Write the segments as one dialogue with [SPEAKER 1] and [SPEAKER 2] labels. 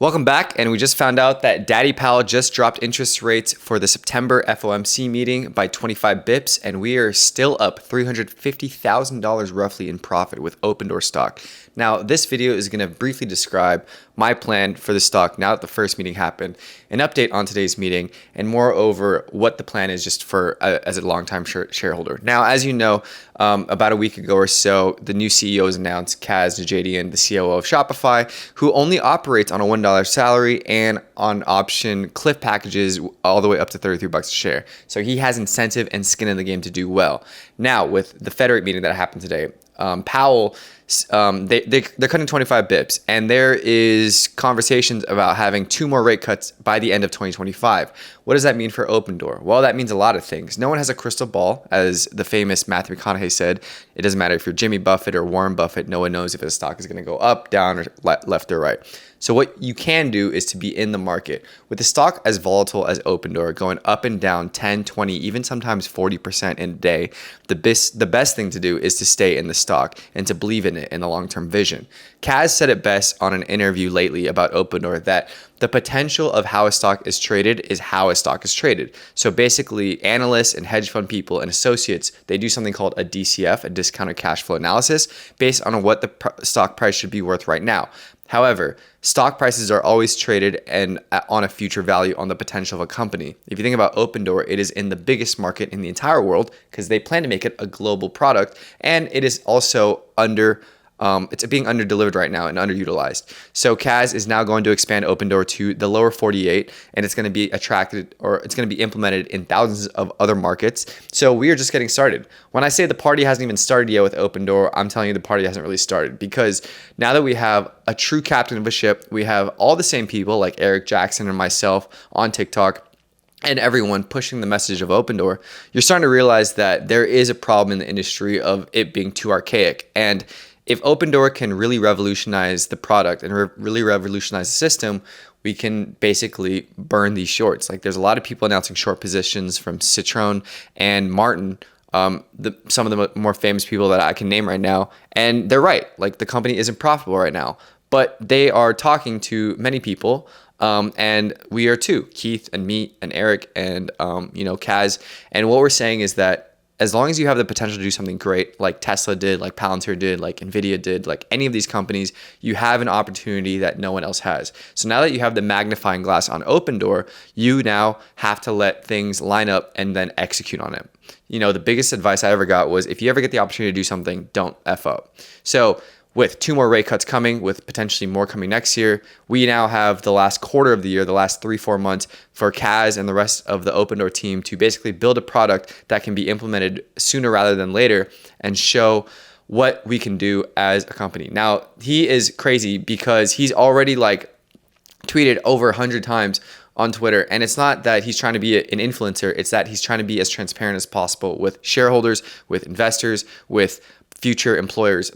[SPEAKER 1] Welcome back, and we just found out that Daddy Powell just dropped interest rates for the September FOMC meeting by 25 bips, and we are still up $350,000 roughly in profit with OpenDoor Stock. Now, this video is going to briefly describe my plan for the stock now that the first meeting happened, an update on today's meeting, and moreover, what the plan is just for as a longtime shareholder. Now, as you know, about a week ago or so, the new CEO was announced, Kaz Najadian, the COO of Shopify, who only operates on a $1 salary and on option cliff packages all the way up to $33 a share. So he has incentive and skin in the game to do well. Now, with the Fed rate meeting that happened today, Powell, they're cutting 25 bips, and there is conversations about having 2 more rate cuts by the end of 2025. What does that mean for OpenDoor? Well, that means a lot of things. No one has a crystal ball, as the famous Matthew McConaughey said. It doesn't matter if you're Jimmy Buffett or Warren Buffett. No one knows if a stock is going to go up, down, or left or right. So what you can do is to be in the market. With the stock as volatile as OpenDoor, going up and down 10, 20, even sometimes 40% in a day, the best thing to do is to stay in the stock and to believe in it in the long-term vision. Kaz said it best on an interview lately about OpenDoor that the potential of how a stock is traded is how a stock is traded. So basically, analysts and hedge fund people and associates, they do something called a DCF, a discounted cash flow analysis, based on what the stock price should be worth right now. However, stock prices are always traded and on a future value on the potential of a company. If you think about OpenDoor, it is in the biggest market in the entire world because they plan to make it a global product, and it is also it's being underdelivered right now and underutilized. So Kaz is now going to expand OpenDoor to the lower 48, and it's going to be it's going to be implemented in thousands of other markets. So we are just getting started. When I say the party hasn't even started yet with OpenDoor, I'm telling you the party hasn't really started, because now that we have a true captain of a ship, we have all the same people like Eric Jackson and myself on TikTok, and everyone pushing the message of OpenDoor, you're starting to realize that there is a problem in the industry of it being too archaic. And if OpenDoor can really revolutionize the product and really revolutionize the system, we can basically burn these shorts. Like, there's a lot of people announcing short positions from Citron and Martin, some of the more famous people that I can name right now. And they're right. Like, the company isn't profitable right now, but they are talking to many people. And we are too, Keith and me and Eric and, Kaz. And what we're saying is that as long as you have the potential to do something great, like Tesla did, like Palantir did, like Nvidia did, like any of these companies, you have an opportunity that no one else has. So now that you have the magnifying glass on OpenDoor, you now have to let things line up and then execute on it. The biggest advice I ever got was, if you ever get the opportunity to do something, don't F up. So with 2 more rate cuts coming, with potentially more coming next year, we now have the last quarter of the year, the last 3-4 months, for Kaz and the rest of the OpenDoor team to basically build a product that can be implemented sooner rather than later and show what we can do as a company. Now, he is crazy because he's already tweeted over 100 times on Twitter, and it's not that he's trying to be an influencer, it's that he's trying to be as transparent as possible with shareholders, with investors, with future employees.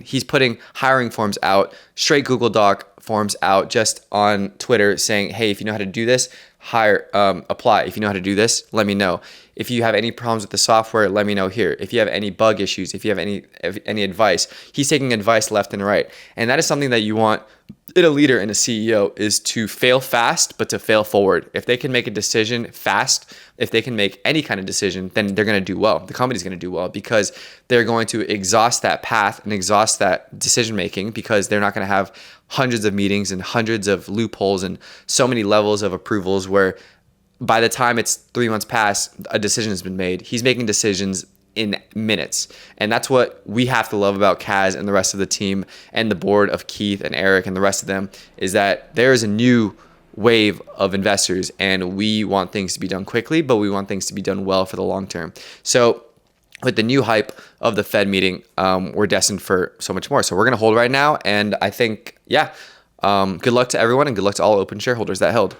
[SPEAKER 1] He's putting hiring forms out, straight Google Doc forms out just on Twitter saying, hey, if you know how to do this, apply. If you know how to do this, let me know. If you have any problems with the software, let me know here. If you have any bug issues, if you have any advice, he's taking advice left and right. And that is something that you want in a leader and a CEO, is to fail fast, but to fail forward. If they can make a decision fast, if they can make any kind of decision, then they're going to do well. The company's going to do well because they're going to exhaust that path and exhaust that decision making, because they're not going to have hundreds of meetings and hundreds of loopholes and so many levels of approvals where by the time it's 3 months past, a decision has been made. He's making decisions in minutes. And that's what we have to love about Kaz and the rest of the team and the board of Keith and Eric and the rest of them, is that there is a new wave of investors, and we want things to be done quickly, but we want things to be done well for the long term. So with the new hype of the Fed meeting, we're destined for so much more. So we're going to hold right now. And I think, good luck to everyone, and good luck to all open shareholders that held.